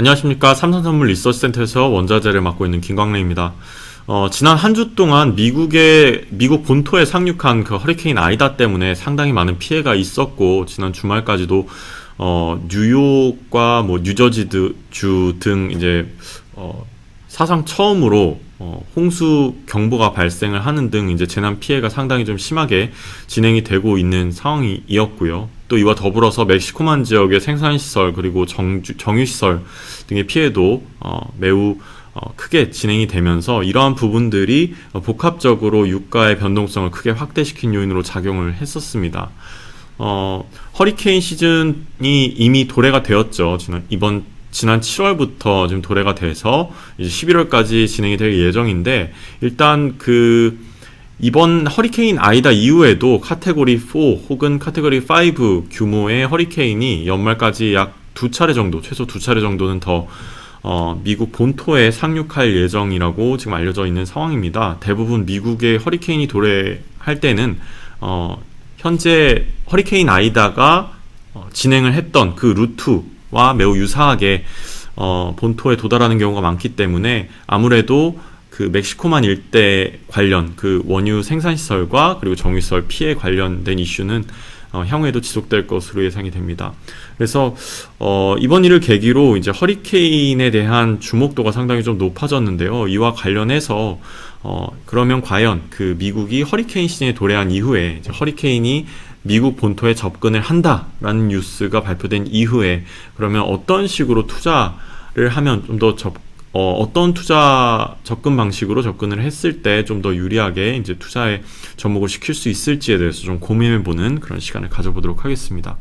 안녕하십니까. 삼성선물 리서치센터에서 원자재를 맡고 있는 김광래입니다. 지난 한 주 동안 미국 본토에 상륙한 그 허리케인 아이다 때문에 상당히 많은 피해가 있었고, 지난 주말까지도 뉴욕과 뉴저지주 등 사상 처음으로 홍수 경보가 발생을 하는 등 재난 피해가 상당히 좀 심하게 진행이 되고 있는 상황이었고요. 또 이와 더불어서 멕시코만 지역의 생산시설 그리고 정유시설 등의 피해도 매우 크게 진행이 되면서 이러한 부분들이 복합적으로 유가의 변동성을 크게 확대시킨 요인으로 작용을 했었습니다. 허리케인 시즌이 이미 도래가 되었죠. 지난 7월부터 지금 도래가 돼서 이제 11월까지 진행이 될 예정인데, 일단 이번 허리케인 아이다 이후에도 카테고리 4 혹은 카테고리 5 규모의 허리케인이 연말까지 약 2차례 정도, 최소 2차례 정도는 더 미국 본토에 상륙할 예정이라고 지금 알려져 있는 상황입니다. 대부분 미국의 허리케인이 도래할 때는 현재 허리케인 아이다가 진행을 했던 그 루트와 매우 유사하게 본토에 도달하는 경우가 많기 때문에, 아무래도 그 멕시코만 일대 관련 그 원유 생산시설과 그리고 정유시설 피해 관련된 이슈는 향후에도 지속될 것으로 예상이 됩니다. 그래서 이번 일을 계기로 이제 허리케인에 대한 주목도가 상당히 좀 높아졌는데요. 이와 관련해서 그러면 과연 그 미국이 허리케인 시즌에 도래한 이후에 이제 허리케인이 미국 본토에 접근을 한다라는 뉴스가 발표된 이후에 그러면 어떤 식으로 투자를 하면 좀 더 어떤 투자 접근 방식으로 접근을 했을 때 좀 더 유리하게 이제 투자에 접목을 시킬 수 있을지에 대해서 좀 고민해보는 그런 시간을 가져보도록 하겠습니다.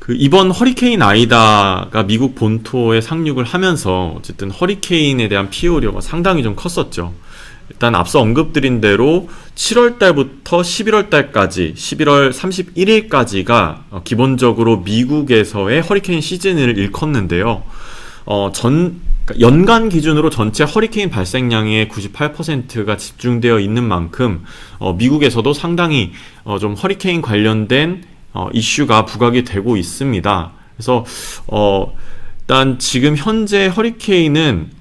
이번 허리케인 아이다가 미국 본토에 상륙을 하면서 어쨌든 허리케인에 대한 피해 우려가 상당히 좀 컸었죠. 일단 앞서 언급드린 대로 7월 달부터 11월 달까지, 11월 31일까지가 기본적으로 미국에서의 허리케인 시즌을 일컫는데요. 연간 기준으로 전체 허리케인 발생량의 98%가 집중되어 있는 만큼 미국에서도 상당히 좀 허리케인 관련된 이슈가 부각이 되고 있습니다. 그래서 일단 지금 현재 허리케인은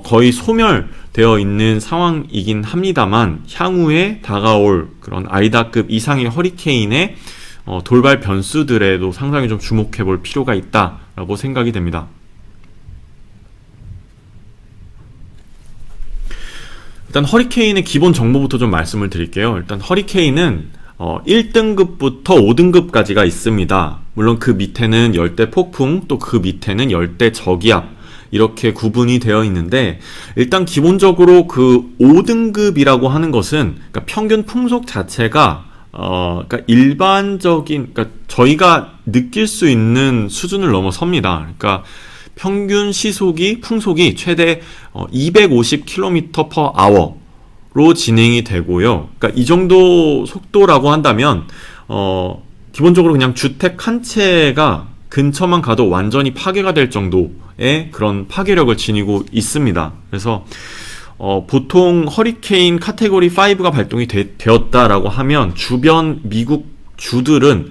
거의 소멸되어 있는 상황이긴 합니다만, 향후에 다가올 그런 아이다급 이상의 허리케인의 돌발 변수들에도 상당히 좀 주목해 볼 필요가 있다라고 생각이 됩니다. 일단 허리케인의 기본 정보부터 좀 말씀을 드릴게요. 일단 허리케인은 1등급부터 5등급까지가 있습니다. 물론 그 밑에는 열대 폭풍, 또 그 밑에는 열대 저기압, 이렇게 구분이 되어 있는데, 일단 기본적으로 그 5등급이라고 하는 것은 그러니까 평균 풍속 자체가 그러니까 일반적인, 그러니까 저희가 느낄 수 있는 수준을 넘어섭니다. 그러니까 평균 풍속이 최대 250km/h로 진행이 되고요. 그러니까 이 정도 속도라고 한다면 기본적으로 그냥 주택 한 채가 근처만 가도 완전히 파괴가 될 정도의 그런 파괴력을 지니고 있습니다. 그래서 보통 허리케인 카테고리 5가 발동이 되었다라고 하면 주변 미국 주들은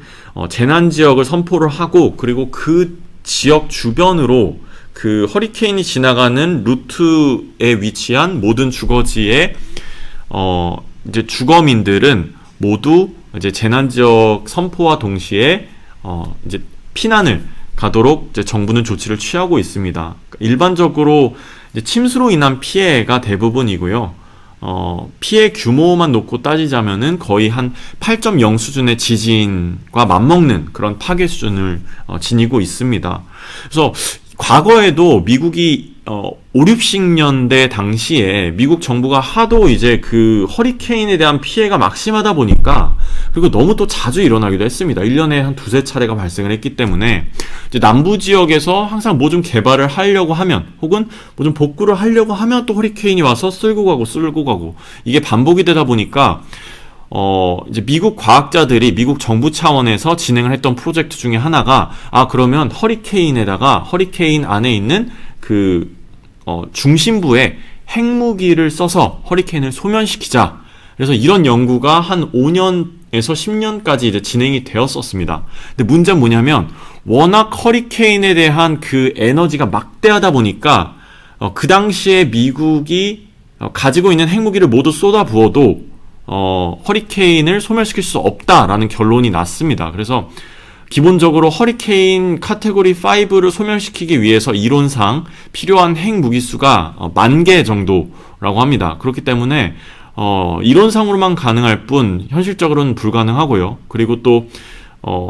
재난 지역을 선포를 하고, 그리고 그 지역 주변으로 그 허리케인이 지나가는 루트에 위치한 모든 주거지의 이제 주거민들은 모두 이제 재난 지역 선포와 동시에 이제 피난을 가도록 이제 정부는 조치를 취하고 있습니다. 일반적으로 이제 침수로 인한 피해가 대부분이고요. 피해 규모만 놓고 따지자면은 거의 한 8.0 수준의 지진과 맞먹는 그런 파괴 수준을 지니고 있습니다. 그래서 과거에도 미국이 5, 60년대 당시에 미국 정부가 하도 이제 그 허리케인에 대한 피해가 막심하다 보니까, 그리고 너무 또 자주 일어나기도 했습니다. 1년에 한 두세 차례가 발생을 했기 때문에 이제 남부 지역에서 항상 뭐 좀 개발을 하려고 하면, 혹은 뭐 좀 복구를 하려고 하면 또 허리케인이 와서 쓸고 가고 이게 반복이 되다 보니까 이제 미국 과학자들이 미국 정부 차원에서 진행을 했던 프로젝트 중에 하나가, 그러면 허리케인 안에 있는 그 중심부에 핵무기를 써서 허리케인을 소멸시키자 그래서 이런 연구가 한 5년에서 10년까지 이제 진행이 되었었습니다. 근데 문제는 뭐냐면 워낙 허리케인에 대한 그 에너지가 막대하다 보니까 그 당시에 미국이 가지고 있는 핵무기를 모두 쏟아부어도 허리케인을 소멸시킬 수 없다라는 결론이 났습니다. 그래서 기본적으로 허리케인 카테고리 5를 소멸시키기 위해서 이론상 필요한 핵무기수가 10,000개 정도라고 합니다. 그렇기 때문에 이론상으로만 가능할 뿐 현실적으로는 불가능하고요. 그리고 또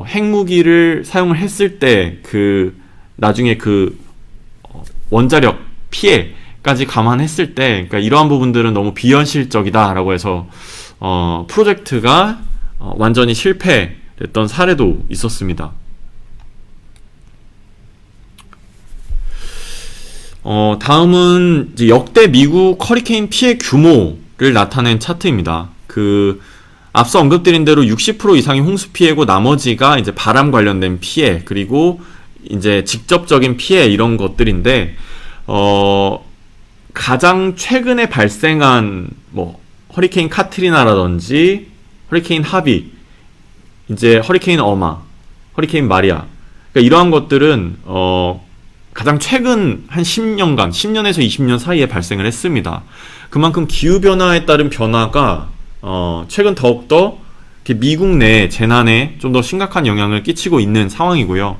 핵무기를 사용을 했을 때 나중에 원자력 피해까지 감안했을 때, 그러니까 이러한 부분들은 너무 비현실적이다라고 해서 프로젝트가 완전히 실패했던 사례도 있었습니다. 다음은 이제 역대 미국 허리케인 피해 규모를 나타낸 차트입니다. 앞서 언급드린 대로 60% 이상이 홍수 피해고 나머지가 이제 바람 관련된 피해, 그리고 이제 직접적인 피해 이런 것들인데, 가장 최근에 발생한 허리케인 카트리나라든지 허리케인 하비, 이제 허리케인 어마, 허리케인 마리아, 그러니까 이러한 것들은 가장 최근 한 10년간, 10년에서 20년 사이에 발생을 했습니다. 그만큼 기후변화에 따른 변화가 최근 더욱더 미국 내 재난에 좀 더 심각한 영향을 끼치고 있는 상황이고요.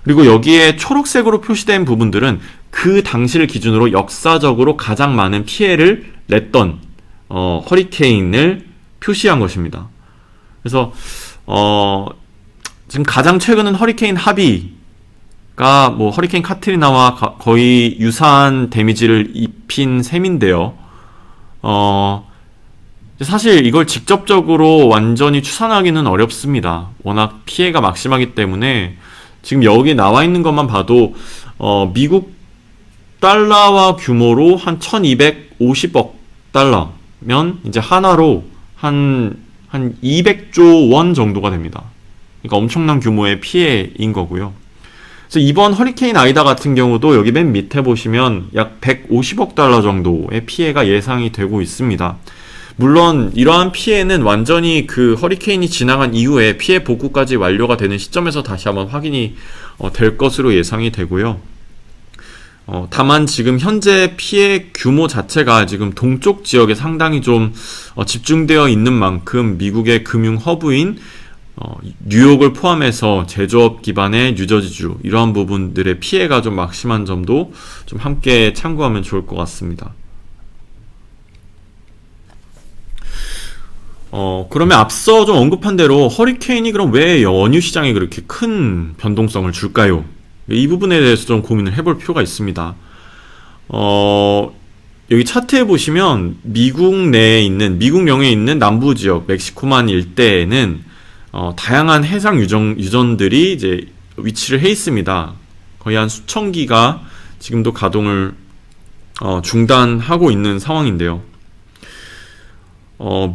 그리고 여기에 초록색으로 표시된 부분들은 그 당시를 기준으로 역사적으로 가장 많은 피해를 냈던 허리케인을 표시한 것입니다. 그래서 지금 가장 최근은 허리케인 하비가 허리케인 카트리나와 거의 유사한 데미지를 입힌 셈인데요. 사실 이걸 직접적으로 완전히 추산하기는 어렵습니다. 워낙 피해가 막심하기 때문에 지금 여기 나와 있는 것만 봐도 미국 달러와 규모로 한 1250억 달러면 이제 하나로 한 200조 원 정도가 됩니다. 그러니까 엄청난 규모의 피해인 거고요. 그래서 이번 허리케인 아이다 같은 경우도 여기 맨 밑에 보시면 약 150억 달러 정도의 피해가 예상이 되고 있습니다. 물론 이러한 피해는 완전히 허리케인이 지나간 이후에 피해 복구까지 완료가 되는 시점에서 다시 한번 확인이 될 것으로 예상이 되고요. 다만 지금 현재 피해 규모 자체가 지금 동쪽 지역에 상당히 좀 집중되어 있는 만큼 미국의 금융 허브인 뉴욕을 포함해서 제조업 기반의 뉴저지주, 이러한 부분들의 피해가 좀 막심한 점도 좀 함께 참고하면 좋을 것 같습니다. 그러면 앞서 좀 언급한 대로 허리케인이 그럼 왜 원유 시장에 그렇게 큰 변동성을 줄까요? 이 부분에 대해서 좀 고민을 해볼 필요가 있습니다. 여기 차트에 보시면 미국 영해에 있는 남부 지역, 멕시코만 일대에는 다양한 해상 유전들이 이제 위치를 해 있습니다. 거의 한 수천 기가 지금도 가동을 중단하고 있는 상황인데요.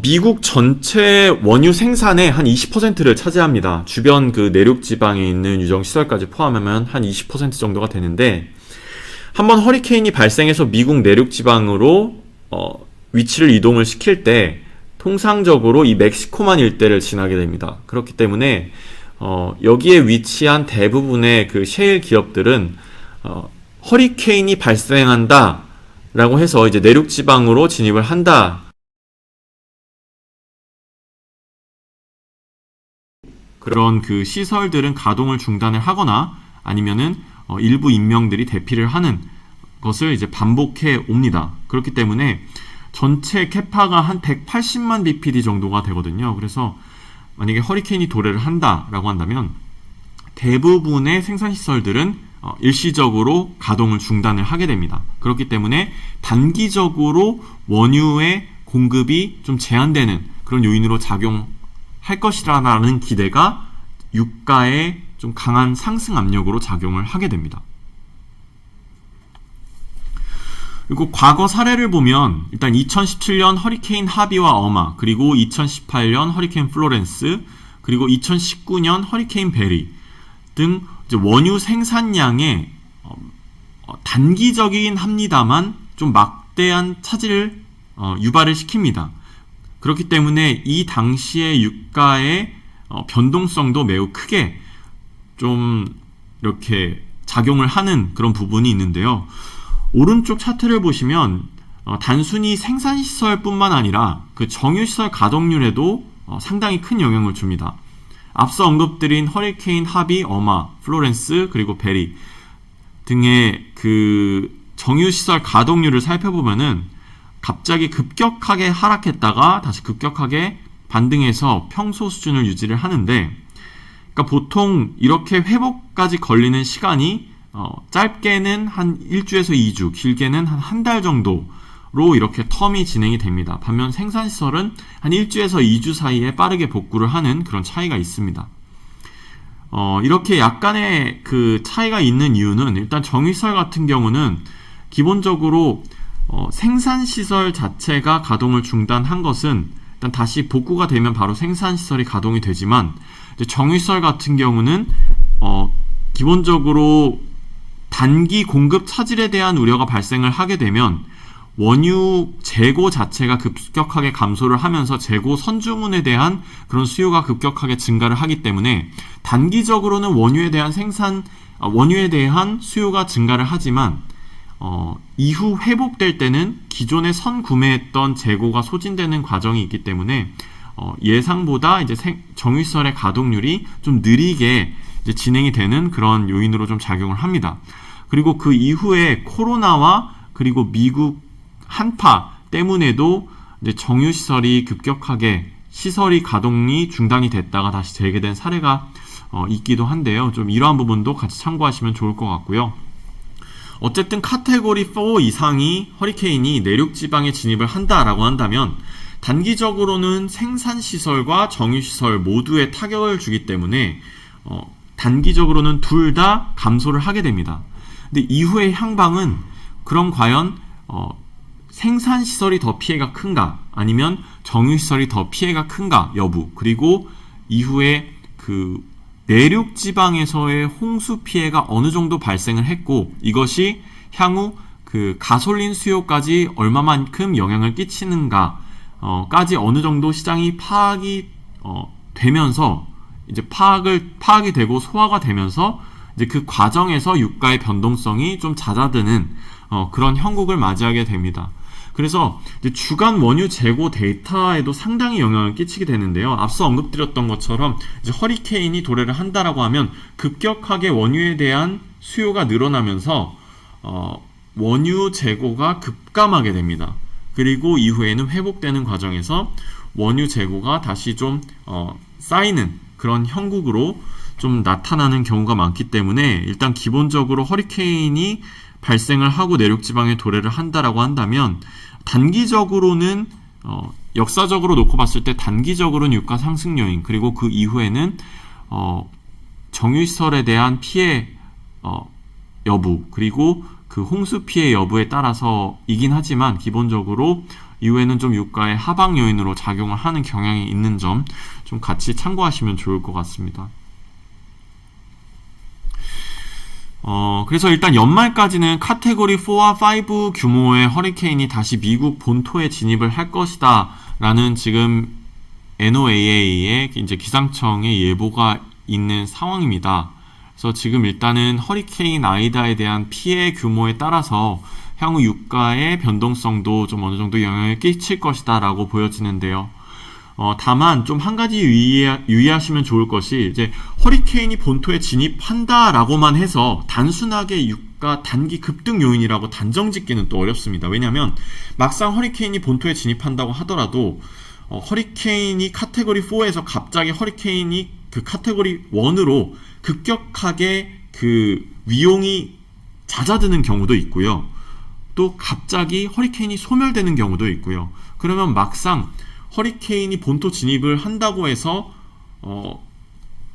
미국 전체 원유 생산의 한 20%를 차지합니다. 주변 내륙 지방에 있는 유정 시설까지 포함하면 한 20% 정도가 되는데, 한번 허리케인이 발생해서 미국 내륙 지방으로 위치를 이동을 시킬 때 통상적으로 이 멕시코만 일대를 지나게 됩니다. 그렇기 때문에 여기에 위치한 대부분의 셰일 기업들은 허리케인이 발생한다 라고 해서 이제 내륙 지방으로 진입을 한다, 그런 시설들은 가동을 중단을 하거나 아니면은 일부 인명들이 대피를 하는 것을 이제 반복해 옵니다. 그렇기 때문에 전체 캐파가 한 180만 bpd 정도가 되거든요. 그래서 만약에 허리케인이 도래를 한다라고 한다면 대부분의 생산시설들은 일시적으로 가동을 중단을 하게 됩니다. 그렇기 때문에 단기적으로 원유의 공급이 좀 제한되는 그런 요인으로 작용할 것이라는 기대가 유가에 좀 강한 상승 압력으로 작용을 하게 됩니다. 그리고 과거 사례를 보면 일단 2017년 허리케인 하비와 어마, 그리고 2018년 허리케인 플로렌스, 그리고 2019년 허리케인 베리 등 이제 원유 생산량에 단기적이긴 합니다만 좀 막대한 차질을 유발을 시킵니다. 그렇기 때문에 이 당시의 유가의 변동성도 매우 크게 좀 이렇게 작용을 하는 그런 부분이 있는데요. 오른쪽 차트를 보시면 단순히 생산시설뿐만 아니라 그 정유시설 가동률에도 상당히 큰 영향을 줍니다. 앞서 언급드린 허리케인 하비, 어마, 플로렌스, 그리고 베리 등의 그 정유시설 가동률을 살펴보면은 갑자기 급격하게 하락했다가 다시 급격하게 반등해서 평소 수준을 유지를 하는데, 그러니까 보통 이렇게 회복까지 걸리는 시간이 짧게는 한 1주에서 2주, 길게는 한 달 정도로 이렇게 텀이 진행이 됩니다. 반면 생산시설은 한 1주에서 2주 사이에 빠르게 복구를 하는 그런 차이가 있습니다. 이렇게 약간의 그 차이가 있는 이유는, 일단 정유시설 같은 경우는 기본적으로 생산시설 자체가 가동을 중단한 것은 일단 다시 복구가 되면 바로 생산시설이 가동이 되지만, 이제 정유시설 같은 경우는 기본적으로 단기 공급 차질에 대한 우려가 발생을 하게 되면 원유 재고 자체가 급격하게 감소를 하면서 재고 선주문에 대한 그런 수요가 급격하게 증가를 하기 때문에 단기적으로는 원유에 대한 수요가 증가를 하지만 이후 회복될 때는 기존에 선 구매했던 재고가 소진되는 과정이 있기 때문에 예상보다 이제 정유시설의 가동률이 좀 느리게 이제 진행이 되는 그런 요인으로 좀 작용을 합니다. 그리고 그 이후에 코로나와 그리고 미국 한파 때문에도 이제 정유시설이 급격하게 시설이 가동이 중단이 됐다가 다시 재개된 사례가 있기도 한데요. 좀 이러한 부분도 같이 참고하시면 좋을 것 같고요. 어쨌든 카테고리 4 이상이 허리케인이 내륙 지방에 진입을 한다라고 한다면 단기적으로는 생산시설과 정유시설 모두에 타격을 주기 때문에 단기적으로는 둘 다 감소를 하게 됩니다. 근데 이후의 향방은 그럼 과연 생산시설이 더 피해가 큰가, 아니면 정유시설이 더 피해가 큰가 여부, 그리고 이후에 그 내륙 지방에서의 홍수 피해가 어느 정도 발생을 했고 이것이 향후 그 가솔린 수요까지 얼마만큼 영향을 끼치는가 까지 어느 정도 시장이 파악이 되면서 이제 파악이 되고 소화가 되면서 이제 그 과정에서 유가의 변동성이 좀 잦아드는 그런 형국을 맞이하게 됩니다. 그래서 이제 주간 원유 재고 데이터에도 상당히 영향을 끼치게 되는데요. 앞서 언급드렸던 것처럼 이제 허리케인이 도래를 한다라고 하면 급격하게 원유에 대한 수요가 늘어나면서 원유 재고가 급감하게 됩니다. 그리고 이후에는 회복되는 과정에서 원유 재고가 다시 좀 쌓이는 그런 형국으로 좀 나타나는 경우가 많기 때문에 일단 기본적으로 허리케인이 발생을 하고 내륙지방에 도래를 한다라고 한다면 단기적으로는 역사적으로 놓고 봤을 때 단기적으로는 유가 상승 요인, 그리고 그 이후에는 정유시설에 대한 피해 여부, 그리고 그 홍수 피해 여부에 따라서이긴 하지만 기본적으로 이후에는 좀 유가의 하방 요인으로 작용을 하는 경향이 있는 점 좀 같이 참고하시면 좋을 것 같습니다. 그래서 일단 연말까지는 카테고리 4와 5 규모의 허리케인이 다시 미국 본토에 진입을 할 것이다 라는 지금 NOAA의 이제 기상청의 예보가 있는 상황입니다. 그래서 지금 일단은 허리케인 아이다에 대한 피해 규모에 따라서 향후 유가의 변동성도 좀 어느 정도 영향을 끼칠 것이다 라고 보여지는데요. 다만 좀 한 가지 유의하시면 좋을 것이, 이제 허리케인이 본토에 진입한다라고만 해서 단순하게 유가 단기 급등 요인이라고 단정 짓기는 또 어렵습니다. 왜냐하면 막상 허리케인이 본토에 진입한다고 하더라도 허리케인이 카테고리 4에서 갑자기 허리케인이 그 카테고리 1으로 급격하게 그 위용이 잦아드는 경우도 있고요. 또 갑자기 허리케인이 소멸되는 경우도 있고요. 그러면 막상 허리케인이 본토 진입을 한다고 해서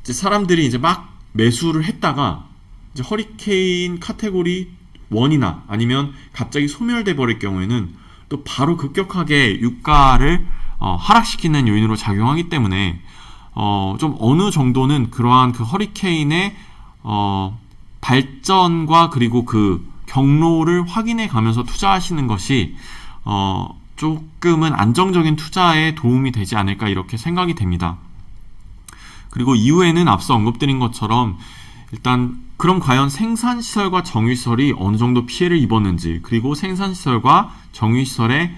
이제 사람들이 이제 막 매수를 했다가 이제 허리케인 카테고리 1이나 아니면 갑자기 소멸돼 버릴 경우에는 또 바로 급격하게 유가를 하락시키는 요인으로 작용하기 때문에 좀 어느 정도는 그러한 그 허리케인의 발전과 그리고 그 경로를 확인해 가면서 투자하시는 것이 조금은 안정적인 투자에 도움이 되지 않을까 이렇게 생각이 됩니다. 그리고 이후에는 앞서 언급드린 것처럼 일단 그럼 과연 생산시설과 정유시설이 어느 정도 피해를 입었는지, 그리고 생산시설과 정유시설의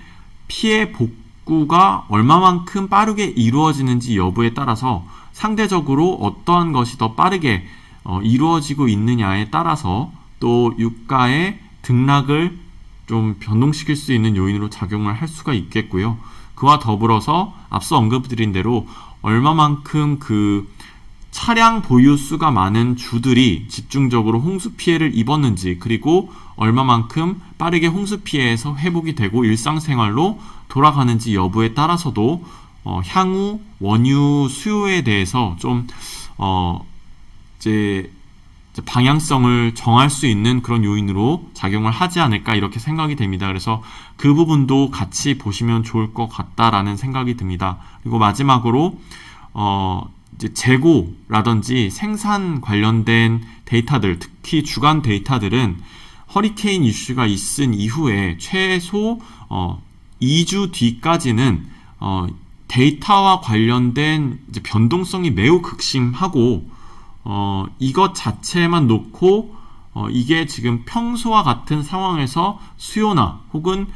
피해 복구가 얼마만큼 빠르게 이루어지는지 여부에 따라서 상대적으로 어떠한 것이 더 빠르게 이루어지고 있느냐에 따라서 또 유가의 등락을 좀 변동시킬 수 있는 요인으로 작용을 할 수가 있겠고요. 그와 더불어서 앞서 언급드린 대로 얼마만큼 그 차량 보유 수가 많은 주들이 집중적으로 홍수 피해를 입었는지, 그리고 얼마만큼 빠르게 홍수 피해에서 회복이 되고 일상생활로 돌아가는지 여부에 따라서도 향후 원유 수요에 대해서 좀 이제 방향성을 정할 수 있는 그런 요인으로 작용을 하지 않을까 이렇게 생각이 됩니다. 그래서 그 부분도 같이 보시면 좋을 것 같다라는 생각이 듭니다. 그리고 마지막으로 이제 재고라든지 생산 관련된 데이터들, 특히 주간 데이터들은 허리케인 이슈가 있은 이후에 최소 2주 뒤까지는 데이터와 관련된 이제 변동성이 매우 극심하고 이것 자체만 놓고 이게 지금 평소와 같은 상황에서 수요나 혹은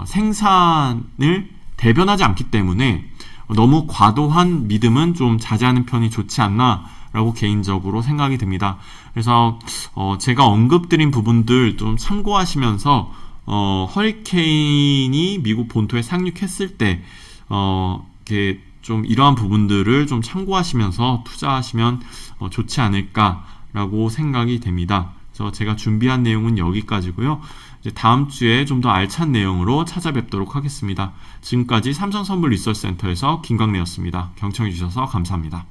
생산을 대변하지 않기 때문에 너무 과도한 믿음은 좀 자제하는 편이 좋지 않나 라고 개인적으로 생각이 듭니다. 그래서 제가 언급드린 부분들 좀 참고하시면서 허리케인이 미국 본토에 상륙했을 때 이렇게 좀 이러한 부분들을 좀 참고하시면서 투자하시면 좋지 않을까라고 생각이 됩니다. 그래서 제가 준비한 내용은 여기까지고요. 이제 다음 주에 좀 더 알찬 내용으로 찾아뵙도록 하겠습니다. 지금까지 삼성선물 리서치센터에서 김광래였습니다. 경청해 주셔서 감사합니다.